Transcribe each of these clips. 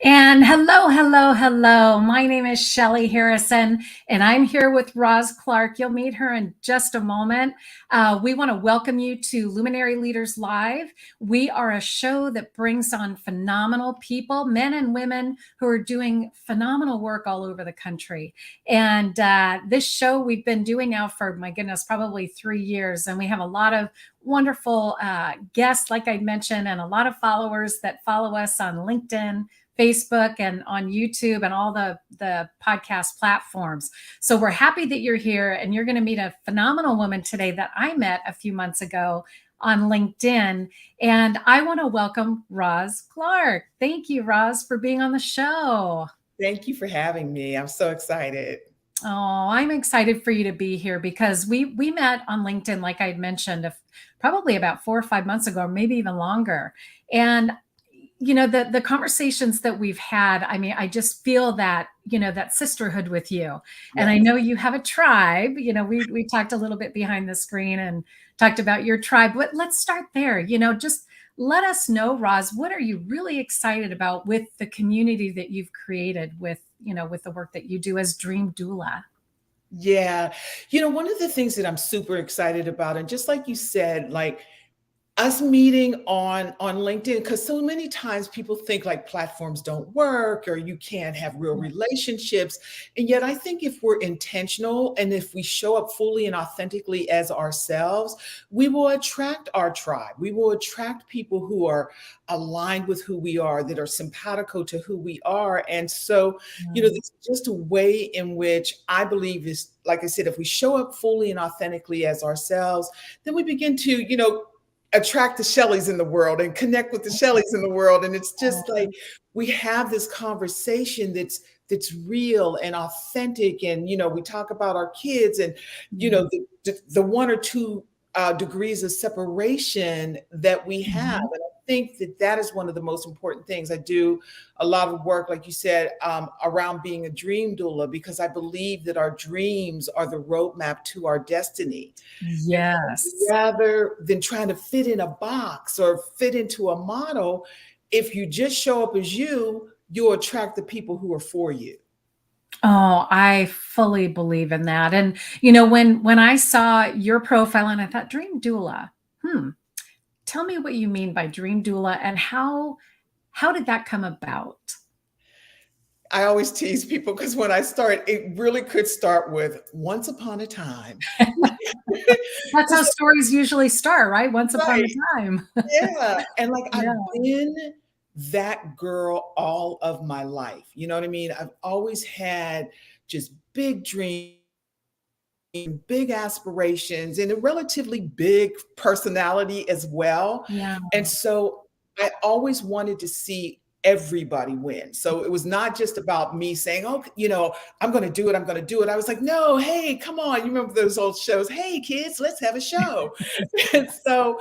And hello, hello, hello. My name is Shelly Harrison, and I'm here with Roz Clark. You'll meet her in just a moment. We want to welcome you to Luminary Leaders Live. We are a show that brings on phenomenal people, men and women who are doing phenomenal work all over the country. And this show we've been doing now for, my goodness, probably 3 years. And we have a lot of wonderful guests, like I mentioned, and a lot of followers that follow us on LinkedIn, Facebook, and on YouTube and all the podcast platforms. So we're happy that you're here, and you're going to meet a phenomenal woman today that I met a few months ago on LinkedIn. And I want to welcome Roz Clark. Thank you, Roz, for being on the show. Thank you for having me. I'm so excited. Oh, I'm excited for you to be here because we met on LinkedIn, like I'd mentioned, probably about 4 or 5 months ago, or maybe even longer. And you know, the conversations that we've had, I mean, I just feel that, you know, that sisterhood with you. And I know you have a tribe. You know, we talked a little bit behind the screen and talked about your tribe, but let's start there. You know, just let us know, Roz, what are you really excited about with the community that you've created with, you know, with the work that you do as Dream Doula? Yeah. You know, one of the things that I'm super excited about, and just like you said, like, us meeting on LinkedIn, because so many times people think like platforms don't work or you can't have real relationships. And yet I think if we're intentional and if we show up fully and authentically as ourselves, we will attract our tribe. We will attract people who are aligned with who we are, that are simpatico to who we are. And so, you know, this is just a way in which I believe is, like I said, if we show up fully and authentically as ourselves, then we begin to, you know, attract the Shellys in the world and connect with the Shellys in the world. And it's just like, we have this conversation that's real and authentic. And, you know, we talk about our kids and, you know, the 1 or 2 degrees of separation that we have. And I think that is one of the most important things. I do a lot of work, like you said, around being a dream doula, because I believe that our dreams are the roadmap to our destiny. Yes. Rather than trying to fit in a box or fit into a model, if you just show up as you, you'll attract the people who are for you. Oh, I fully believe in that. And, you know, when I saw your profile and I thought, Dream Doula, tell me what you mean by Dream Doula and how did that come about? I always tease people because when I start, it really could start with once upon a time. That's how stories usually start, right? Once upon a time. Yeah. And like, I've been that girl all of my life. You know what I mean? I've always had just big dreams, big aspirations, and a relatively big personality as well. Yeah. And so I always wanted to see everybody win. So it was not just about me saying, oh, you know, I'm going to do it. I'm going to do it. I was like, no, hey, come on. You remember those old shows? Hey, kids, let's have a show. And so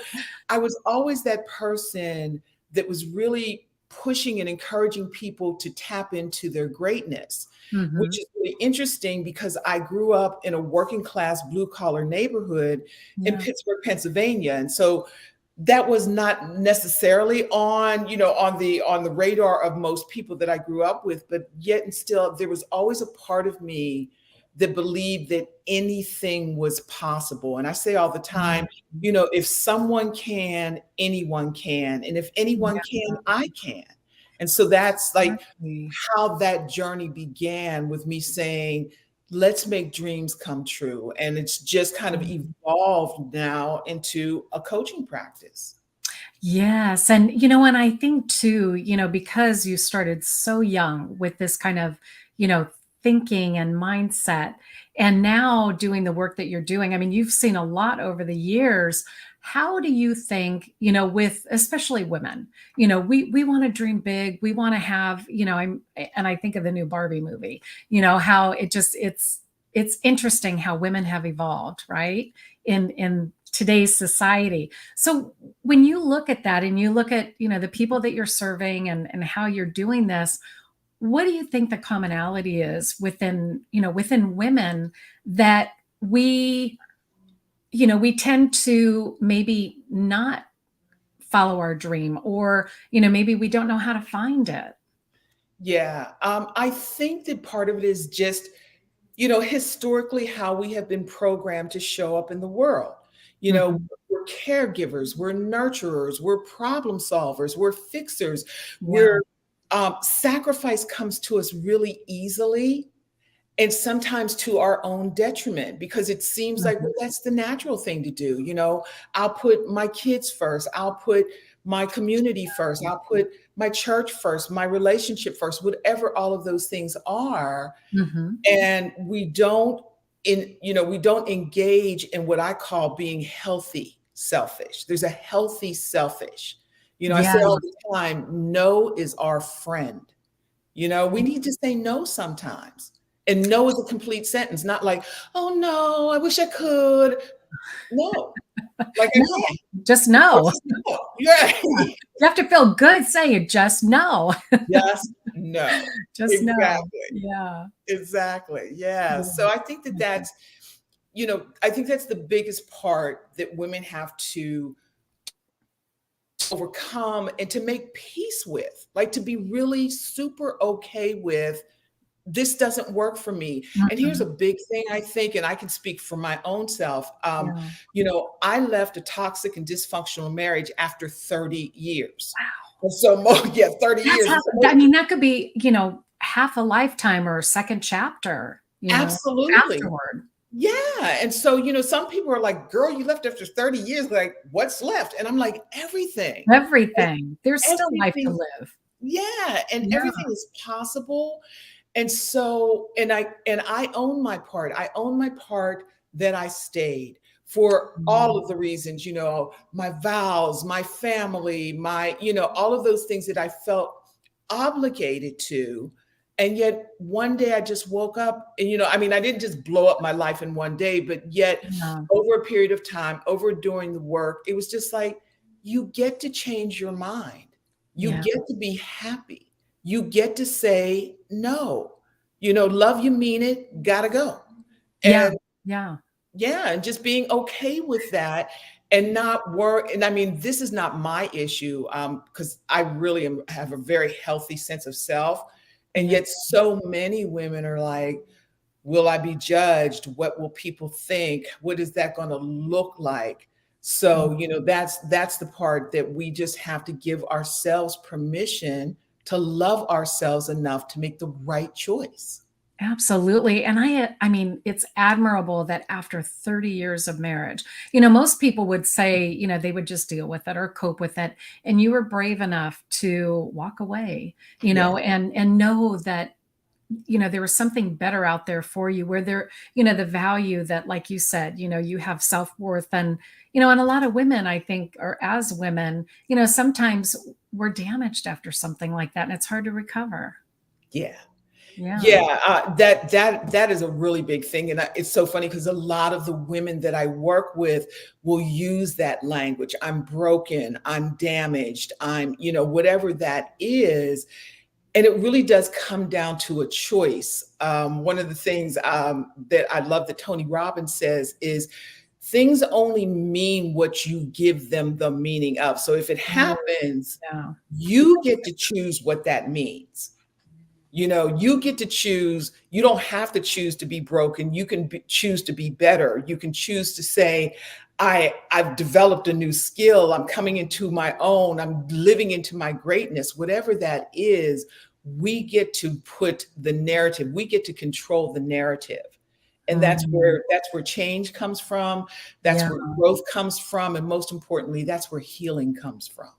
I was always that person that was really pushing and encouraging people to tap into their greatness, which is really interesting because I grew up in a working class blue collar neighborhood in Pittsburgh, Pennsylvania. And so that was not necessarily on, you know, on the radar of most people that I grew up with, but yet and still there was always a part of me that believed that anything was possible. And I say all the time, you know, if someone can, anyone can. And if anyone can, I can. And so that's like how that journey began, with me saying, let's make dreams come true. And it's just kind of evolved now into a coaching practice. Yes. And, you know, and I think too, you know, because you started so young with this kind of, you know, thinking and mindset, and now doing the work that you're doing, I mean, you've seen a lot over the years. How do you think, with especially women, we want to dream big. We want to have, and I think of the new Barbie movie, how it's interesting how women have evolved, right? In today's society. So when you look at that and you look at, the people that you're serving and how you're doing this, what do you think the commonality is within women that we tend to maybe not follow our dream, or, maybe we don't know how to find it? Yeah. I think that part of it is just, historically how we have been programmed to show up in the world. You know, Mhm. we're caregivers, we're nurturers, we're problem solvers, we're fixers, Yeah. we're sacrifice comes to us really easily, and sometimes to our own detriment, because it seems like, Mhm. well, that's the natural thing to do. I'll put my kids first, I'll put my community first, I'll put my church first, my relationship first, whatever all of those things are. Mhm. And we don't engage in what I call being healthy selfish. There's a healthy selfish. I Yeah. say all the time, no is our friend. We need to say no sometimes. And no is a complete sentence, not like, oh no, I wish I could. No, like I No, can't. just Or no. just no. Yeah. You have to feel good saying just no. Just no. Just no. Exactly. Yeah. Exactly. Yeah. So Yeah. I think I think that's the biggest part that women have to overcome and to make peace with, like to be really super okay with, this doesn't work for me. And here's a Mhm. big thing, I think, and I can speak for my own self. Yeah. I left a toxic and dysfunctional marriage after 30 years. Wow. And so, yeah, 30 That's years. how, And so I mean, that could be, half a lifetime or a second chapter, absolutely. afterward. Yeah. And so, some people are like, girl, you left after 30 years. Like, what's left? And I'm like, everything. And Everything. There's still life to everything. live. Yeah. And Yeah. everything is possible. And so, and I own my part. I own my part that I stayed for all Mm. of the reasons, my vows, my family, all of those things that I felt obligated to. And yet one day I just woke up and, I didn't just blow up my life in one day, but yet Yeah. over a period of time, over doing the work, it was just like, you get to change your mind. You Yeah. get to be happy. You get to say no. Love you, mean it, gotta go. Yeah. And Yeah. yeah, and just being okay with that and not worry. And this is not my issue, because I really have a very healthy sense of self. And Yeah. yet so many women are like, will I be judged? What will people think? What is that going to look like? So, that's the part that we just have to give ourselves permission to love ourselves enough to make the right choice. Absolutely. And I mean, it's admirable that after 30 years of marriage, most people would say, they would just deal with it or cope with it. And you were brave enough to walk away, Yeah. and know that, there was something better out there for you, where there, the value that, like you said, you have self-worth. And, and a lot of women, I think, or as women, sometimes we're damaged after something like that, and it's hard to recover. Yeah. Yeah. Yeah, that is a really big thing, and it's so funny because a lot of the women that I work with will use that language. I'm broken, I'm damaged, I'm, whatever that is, and it really does come down to a choice. One of the things that I love that Tony Robbins says is, things only mean what you give them the meaning of. So if it Oh, happens, yeah. you get to choose what that means. You get to choose. You don't have to choose to be broken. You can choose to be better. You can choose to say, I've developed a new skill. I'm coming into my own. I'm living into my greatness. Whatever that is, we get to put the narrative. We get to control the narrative. And that's Mm, where change comes from. That's yeah. where growth comes from. And most importantly, that's where healing comes from.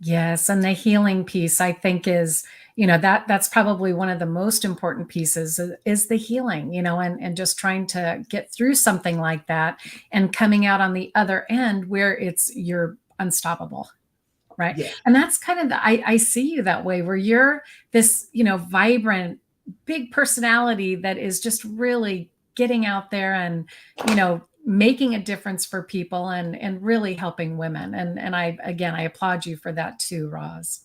Yes, and the healing piece, I think, is, that's probably one of the most important pieces is the healing, and just trying to get through something like that and coming out on the other end where you're unstoppable. Right. Yeah. And that's kind of I see you that way, where you're this, vibrant, big personality that is just really getting out there and, making a difference for people and really helping women. And I applaud you for that too, Roz.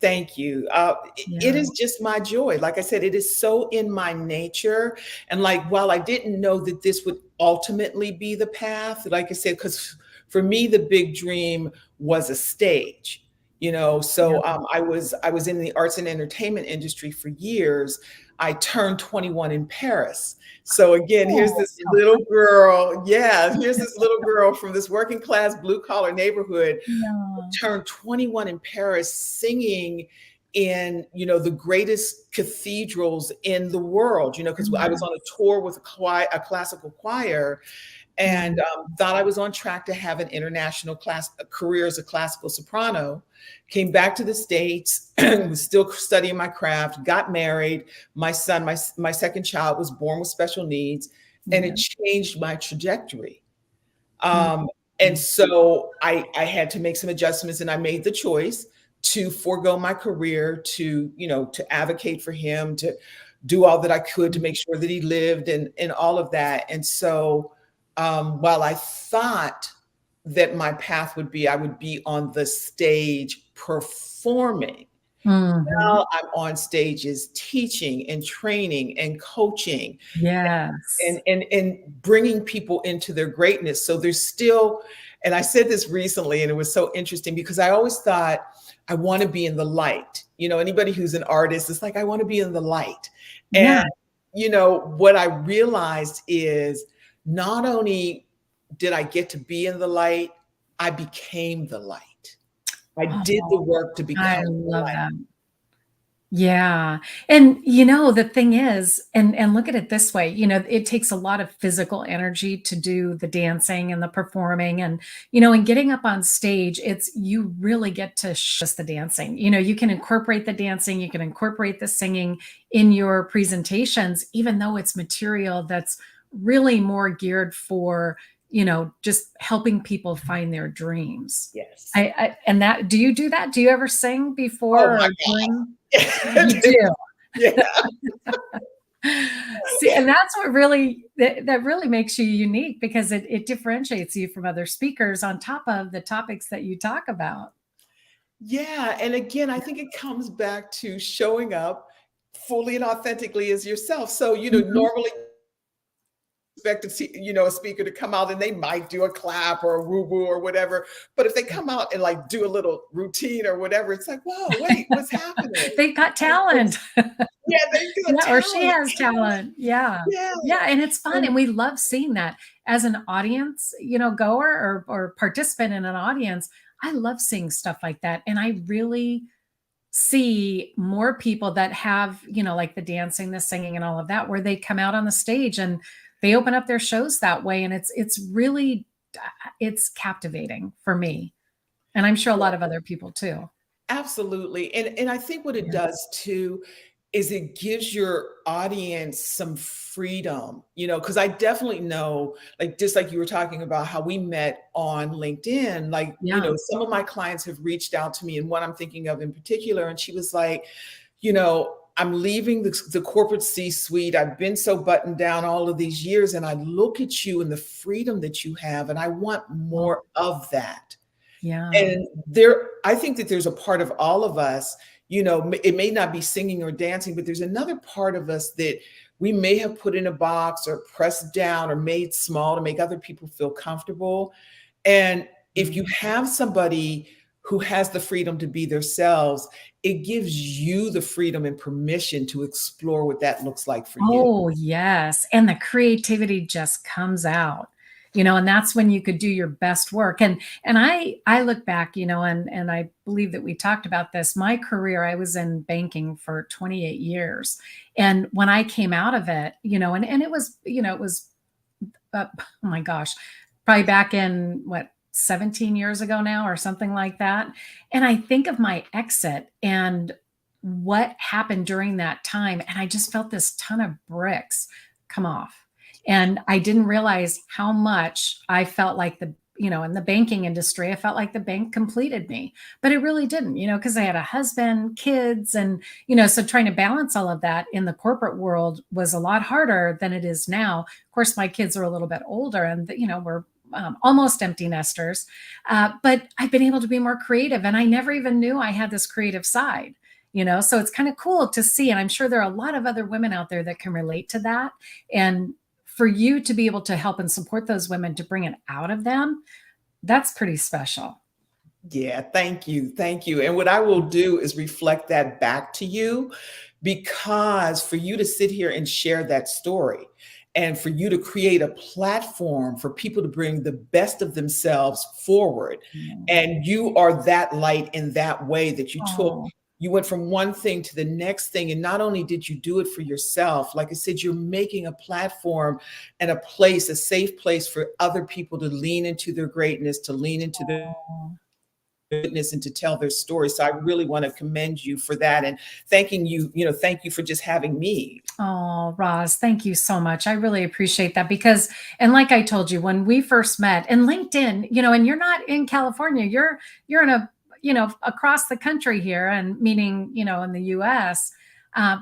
Thank you. It Yeah. is just my joy. Like I said, it is so in my nature. And like, while I didn't know that this would ultimately be the path, like I said, because for me, the big dream was a stage. Yeah. So I was in the arts and entertainment industry for years. I turned 21 in Paris. So again, here's Oh, this little girl. Yeah, here's this little girl from this working class blue collar neighborhood, yeah. turned 21 in Paris, singing in the greatest cathedrals in the world, because I was on a tour with a classical choir, Yeah. and thought I was on track to have an international career as a classical soprano. Came back to the States, was still studying my craft, got married. My son, my second child, was born with special needs, and Yeah. it changed my trajectory. Mhm. And so I had to make some adjustments, and I made the choice to forego my career to advocate for him, to do all that I could to make sure that he lived and all of that. And so while I thought that my path would be, I would be on the stage performing, Mhm. now I'm on stages teaching and training and coaching Yes. and bringing people into their greatness. So there's still, and I said this recently, and it was so interesting because I always thought I want to be in the light. Anybody who's an artist is like, I want to be in the light. Yeah. And what I realized is not only did I get to be in the light, I became the light. I did the Oh, work to I become the love light. that. Yeah. And the thing is, and look at it this way, it takes a lot of physical energy to do the dancing and the performing and getting up on stage, you really get to just the dancing. You can incorporate the dancing, you can incorporate the singing in your presentations, even though it's material that's really more geared for, just helping people find their dreams. Yes. And that, do you do that? Do you ever sing Oh before my or during? God. You do. Yeah. See, and that's what really that really makes you unique, because it differentiates you from other speakers on top of the topics that you talk about. Yeah. And again, I think it comes back to showing up fully and authentically as yourself. So, Mhm. normally expect to see, a speaker to come out and they might do a clap or a woo woo or whatever. But if they come out and like do a little routine or whatever, it's like, whoa, wait, what's happening? They've got And talent. yeah, they got Yeah, or she talent. has talent. Yeah. Yeah. Yeah, and it's fun, And and we love seeing that as an audience, goer or participant in an audience. I love seeing stuff like that, and I really see more people that have, like the dancing, the singing, and all of that, where they come out on the stage and they open up their shows that way, and it's really it's captivating for me, and I'm sure a lot of other people too. absolutely. And I think what it Yeah. does too is it gives your audience some freedom, because I definitely know, like, just like you were talking about how we met on LinkedIn, like, Yeah. some of my clients have reached out to me, and one I'm thinking of in particular, and she was like, I'm leaving the corporate C-suite. I've been so buttoned down all of these years, and I look at you and the freedom that you have, and I want Oh, more of that. yeah. And I think that there's a part of all of us, it may not be singing or dancing, but there's another part of us that we may have put in a box or pressed down or made small to make other people feel comfortable. And if you Mm. have somebody who has the freedom to be themselves, it gives you the freedom and permission to explore what that looks like for you. Oh, yes, and the creativity just comes out, and that's when you could do your best work, and I look back, and I believe that we talked about this. My career, I was in banking for 28 years, and when I came out of it, and it was, oh my gosh, probably back in what, 17 years ago now or something like that, and I think of my exit, and what happened during that time. And I just felt this ton of bricks come off. And I didn't realize how much I felt like in the banking industry, I felt like the bank completed me, but it really didn't, because I had a husband, kids, and, so trying to balance all of that in the corporate world was a lot harder than it is now. Of course, my kids are a little bit older and, we're almost empty nesters. But I've been able to be more creative, and I never even knew I had this creative side. So it's kind of cool to see. And I'm sure there are a lot of other women out there that can relate to that. And for you to be able to help and support those women to bring it out of them, that's pretty special. Yeah, thank you. Thank you. And what I will do is reflect that back to you, because for you to sit here and share that story, and for you to create a platform for people to bring the best of themselves forward. And you are that light in that way, that you went from one thing to the next thing. And not only did you do it for yourself, like I said, you're making a platform and a place, a safe place for other people to lean into their greatness, to lean into their witness, and to tell their story. So I really want to commend you for that, and thank you for just having me. Oh, Roz, thank you so much. I really appreciate that because, and like I told you, when we first met and LinkedIn, and you're not in California, you're in across the country here, and meaning, in the US,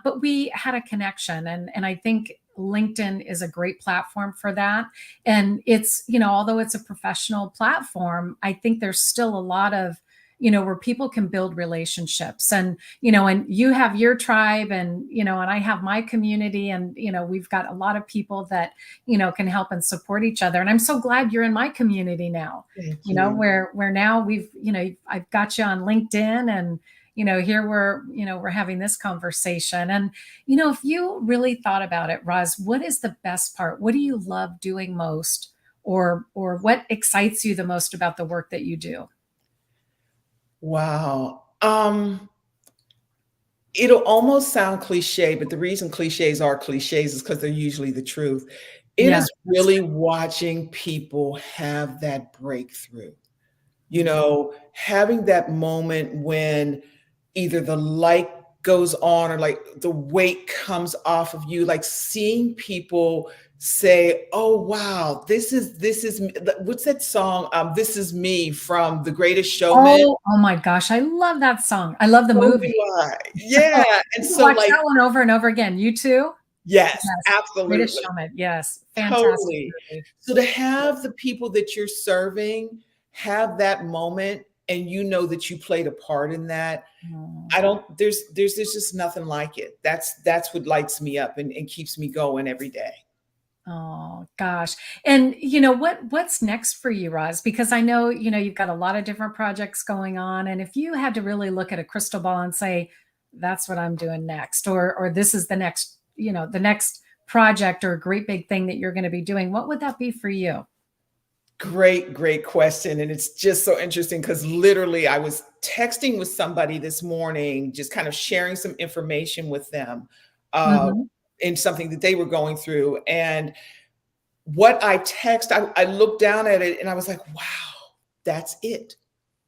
but we had a connection, and I think LinkedIn is a great platform for that. And it's, although it's a professional platform, I think there's still a lot of, where people can build relationships, and, and you have your tribe, and, and I have my community, and, we've got a lot of people that, can help and support each other. And I'm so glad you're in my community now, Thank you. Where now I've got you on LinkedIn, and, here we're having this conversation. And, if you really thought about it, Roz, what is the best part? What do you love doing most, or what excites you the most about the work that you do? Wow. It'll almost sound cliche, but the reason cliches are cliches is because they're usually the truth. It Yeah. is really watching people have that breakthrough, having that moment when either the light goes on, or like the weight comes off of you, like seeing people say, "Oh wow, this is what's that song? This is me from The Greatest Showman." Oh my gosh, I love that song. I love the So movie. do I. Yeah, and You can so watch like, that one over and over again. You too? yes, Yes. Greatest absolutely, Showman. Yes. Fantastic totally. movie. So to have the people that you're serving have that moment, and that you played a part in that, Oh. I don't there's just nothing like it. That's what lights me up and keeps me going every day. Oh gosh. And what's next for you, Roz? Because I know, you've got a lot of different projects going on. And if you had to really look at a crystal ball and say, that's what I'm doing next, or this is the next, the next project or great big thing that you're going to be doing, what would that be for you? Great question. And it's just so interesting because literally I was texting with somebody this morning, just kind of sharing some information with them uh, Mhm. in something that they were going through. And what I looked down at it and I was like, wow, that's it.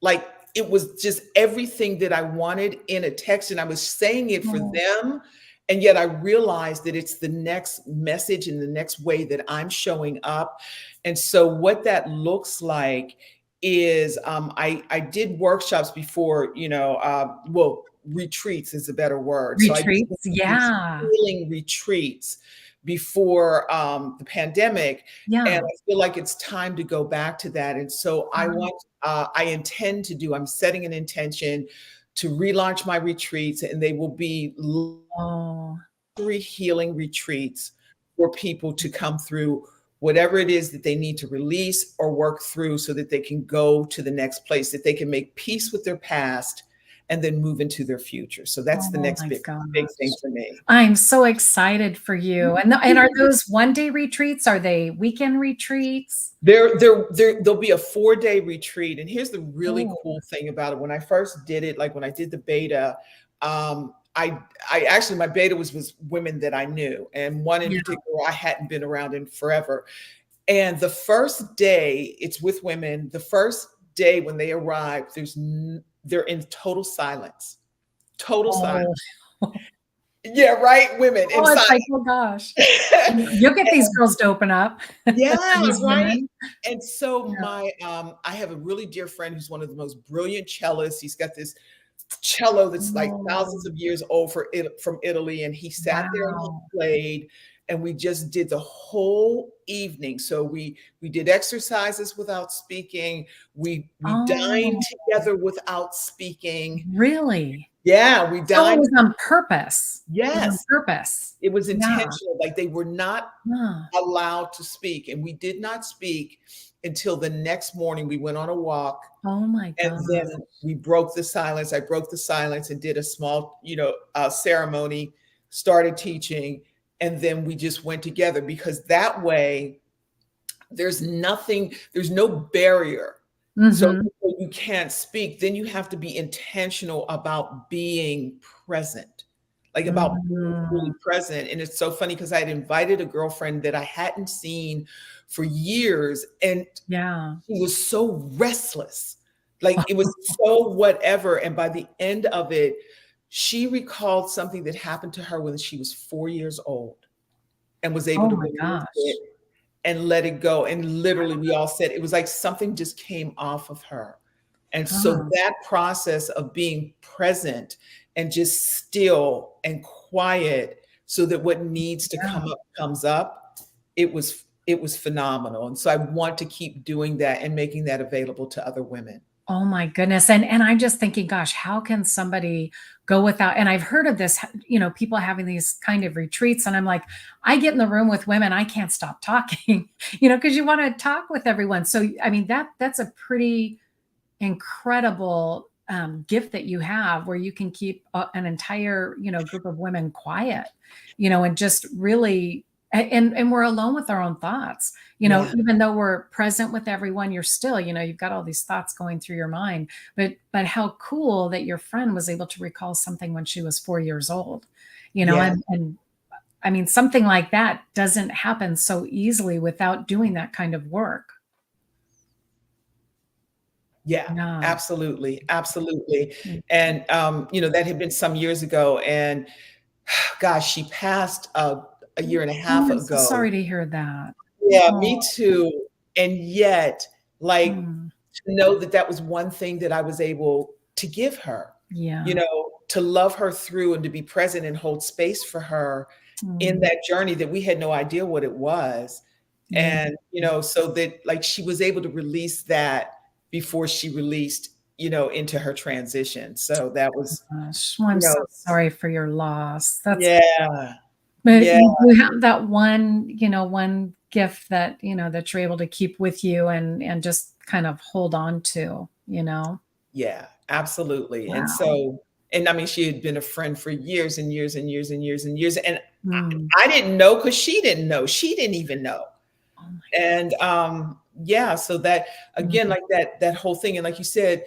Like, it was just everything that I wanted in a text, and I was saying it for Oh, them. And yet I realized that it's the next message and the next way that I'm showing up. And so what that looks like is I did workshops before, well, retreats is a better word. So I did retreats. these Yeah. healing retreats before the pandemic. And Yeah. I feel like it's time to go back to that. And so I intend to I'm setting an intention to relaunch my retreats, and they will be Oh. luxury healing retreats for people to come through whatever it is that they need to release or work through, so that they can go to the next place, that they can make peace with their past and then move into their future. So that's the Oh next my big thing gosh. for me. I'm so excited for you. And are those one-day retreats? Are they weekend retreats? There'll be a 4-day retreat. And here's the really Oh, cool thing about it. When I first did it, like when I did the beta, I actually, my beta was women that I knew, and one in yeah. particular I hadn't been around in forever. And the first day it's with women. The first day when they arrive, they're in total silence, total silence. Oh. Yeah, right, women in Oh, it's silence. like, oh gosh. You'll get these girls to open up. Yeah, These right. women. And so Yeah. I have a really dear friend who's one of the most brilliant cellists. He's got this cello that's like Oh, thousands of years old from Italy, and he sat there and he wow. played, and we just did the whole evening. So we did exercises without speaking. We dined Oh, together without speaking. really? Yeah, we So it dined. was on purpose. It was on Yes, purpose. it was Yeah. intentional. Like they were not Huh. allowed to speak, and we did not speak until the next morning. We went on a walk, Oh my and God. then we broke the silence. I broke the silence and did a small, ceremony, started teaching, and then we just went together, because that way there's no barrier. So Mhm. when you can't speak, then you have to be intentional about being present, like about being Mm. fully present. And it's so funny because I had invited a girlfriend that I hadn't seen for years, and Yeah. she was so restless. Like it was so whatever. And by the end of it, she recalled something that happened to her when she was 4 years old and was able Oh to my release gosh. it and let it go. And literally, we all said it was like something just came off of her. And so Huh. that process of being present and just still and quiet so that what needs to Yeah. come up comes up, it was phenomenal. And so I want to keep doing that and making that available to other women. Oh my goodness. And I'm just thinking, gosh, how can somebody go without, and I've heard of this, people having these kind of retreats, and I'm like, I get in the room with women, I can't stop talking, because you want to talk with everyone. So I mean, that's a pretty incredible gift that you have, where you can keep an entire group of women quiet, and just really, and we're alone with our own thoughts, Yeah. even though we're present with everyone, you're still, you've got all these thoughts going through your mind. But how cool that your friend was able to recall something when she was 4 years old, Yeah. and I mean, something like that doesn't happen so easily without doing that kind of work. Yeah, Yeah. absolutely. Absolutely. And, that had been some years ago. And gosh, she passed a year and a Oh, half I'm so ago. sorry to hear that. Yeah, Oh, me too. And yet, like, mm, to know that that was one thing that I was able to give her, yeah. to love her through and to be present and hold space for her in Mm, that journey that we had no idea what it was. yeah. And, so that like she was able to release that before she released, into her transition. So that was, Gosh, well, I'm you so know, sorry for your loss. yeah, But yeah, you do have that one gift that, that you're able to keep with you and just kind of hold on to. yeah, absolutely. And Wow. so, and I mean, she had been a friend for years and years and years and years and years. And Mm. I didn't know because she didn't know. She didn't even know. Oh my And yeah, so that again, mm, like that whole thing. And like you said,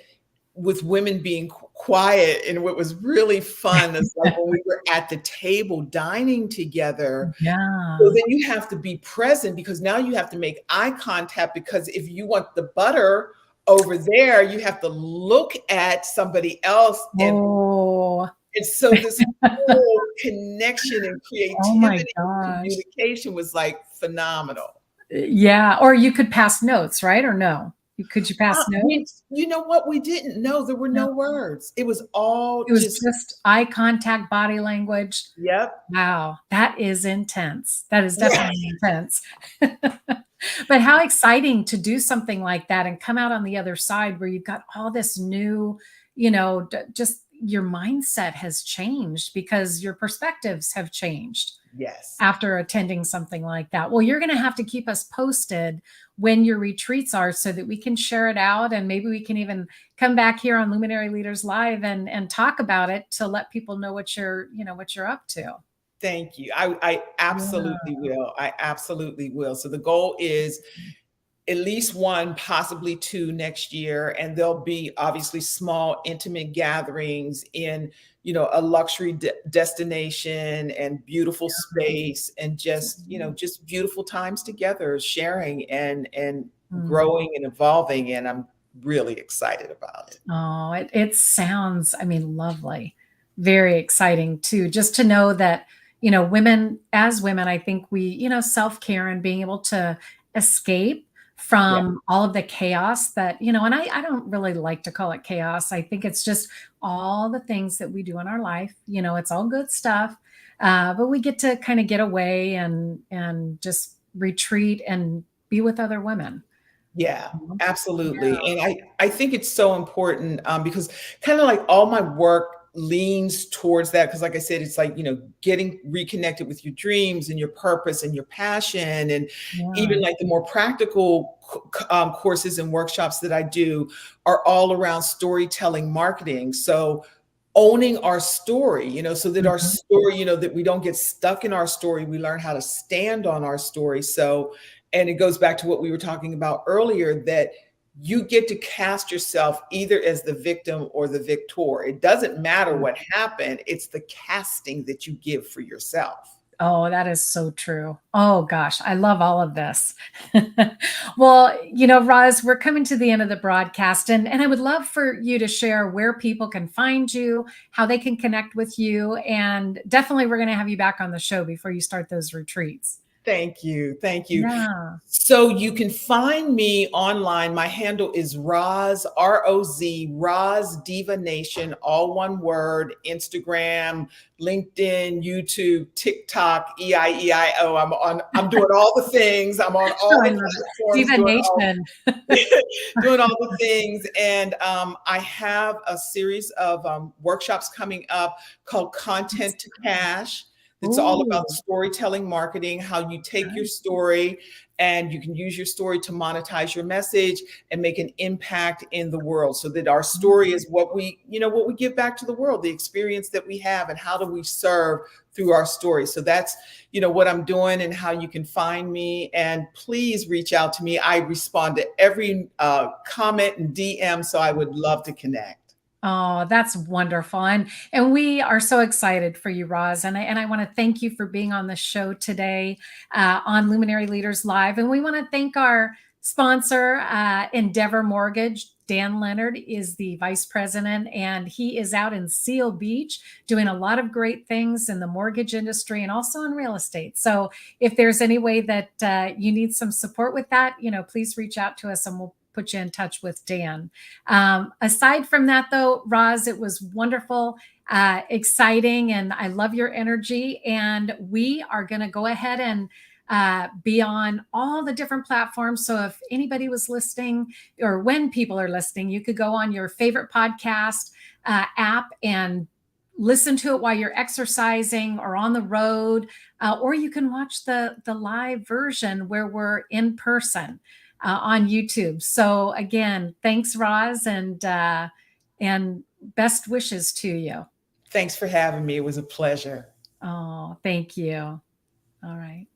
with women being quiet, and what was really fun is like when we were at the table dining together. So yeah. then you have to be present, because now you have to make eye contact, because if you want the butter over there, you have to look at somebody else. Oh. And so this whole connection and Oh my creativity and gosh. communication was like phenomenal. Yeah, or you could pass notes, right? Or no? Could you pass We notes? You know what? We didn't know. There were No. no words. It was all It was just, just eye contact, body language. yep. Wow, that is intense. That is Yeah. definitely intense. But how exciting to do something like that and come out on the other side where you've got all this new, just your mindset has changed because your perspectives have changed Yes. after attending something like that. Well, you're going to have to keep us posted when your retreats are so that we can share it out, and maybe we can even come back here on Luminary Leaders Live and talk about it to let people know what you're up to. Thank you. I Yeah. absolutely will. I absolutely will. So the goal is at least one, possibly two next year. And there'll be obviously small, intimate gatherings in, a luxury destination and beautiful space, and just, just beautiful times together, sharing and Mm. growing and evolving. And I'm really excited about it. Oh, it sounds, I mean, lovely. very exciting too, just to know that, women, as women, I think we, self-care and being able to escape Yeah. from all of the chaos that, and I don't really like to call it chaos. I think it's just all the things that we do in our life. It's all good stuff. But we get to kind of get away and just retreat and be with other women. Yeah, you know? absolutely. And I think it's so important because kind of like all my work leans towards that. Because, like I said, it's like, getting reconnected with your dreams and your purpose and your passion. And Yeah. even like the more practical courses and workshops that I do are all around storytelling marketing. So, owning our story, so that our Mhm. story, that we don't get stuck in our story. We learn how to stand on our story. So, and it goes back to what we were talking about earlier, that you get to cast yourself either as the victim or the victor. It doesn't matter what happened, it's the casting that you give for yourself. Oh, that is so true. Oh gosh, I love all of this. Well, Roz, we're coming to the end of the broadcast, and I would love for you to share where people can find you, how they can connect with you, and definitely we're going to have you back on the show before you start those retreats. Thank you. Thank you. Yeah. So you can find me online. My handle is Roz, ROZ, Roz Diva Nation, all one word, Instagram, LinkedIn, YouTube, TikTok, EIEIO. I'm doing all the things. I'm on Oh, all I the love it. platforms Diva doing all Nation. doing all the things. And I have a series of workshops coming up called Content to Cash. It's all about Oh, storytelling marketing, how you take your okay. story and you can use your story to monetize your message and make an impact in the world, so that our story is what we give back to the world, the experience that we have, and how do we serve through our story. So that's what I'm doing and how you can find me. And please reach out to me. I respond to every comment and DM, so I would love to connect. Oh, that's wonderful. And we are so excited for you, Roz. And I want to thank you for being on the show today on Luminary Leaders Live. And we want to thank our sponsor, Endeavor Mortgage. Dan Leonard is the vice president, and he is out in Seal Beach doing a lot of great things in the mortgage industry and also in real estate. So if there's any way that you need some support with that, please reach out to us and we'll put you in touch with Dan. Aside from that, though, Roz, it was wonderful, exciting, and I love your energy. And we are going to go ahead and be on all the different platforms. So if anybody was listening, or when people are listening, you could go on your favorite podcast app and listen to it while you're exercising or on the road, or you can watch the live version where we're in person on YouTube. So again, thanks, Roz, and best wishes to you. Thanks for having me. It was a pleasure. Oh, thank you. All right.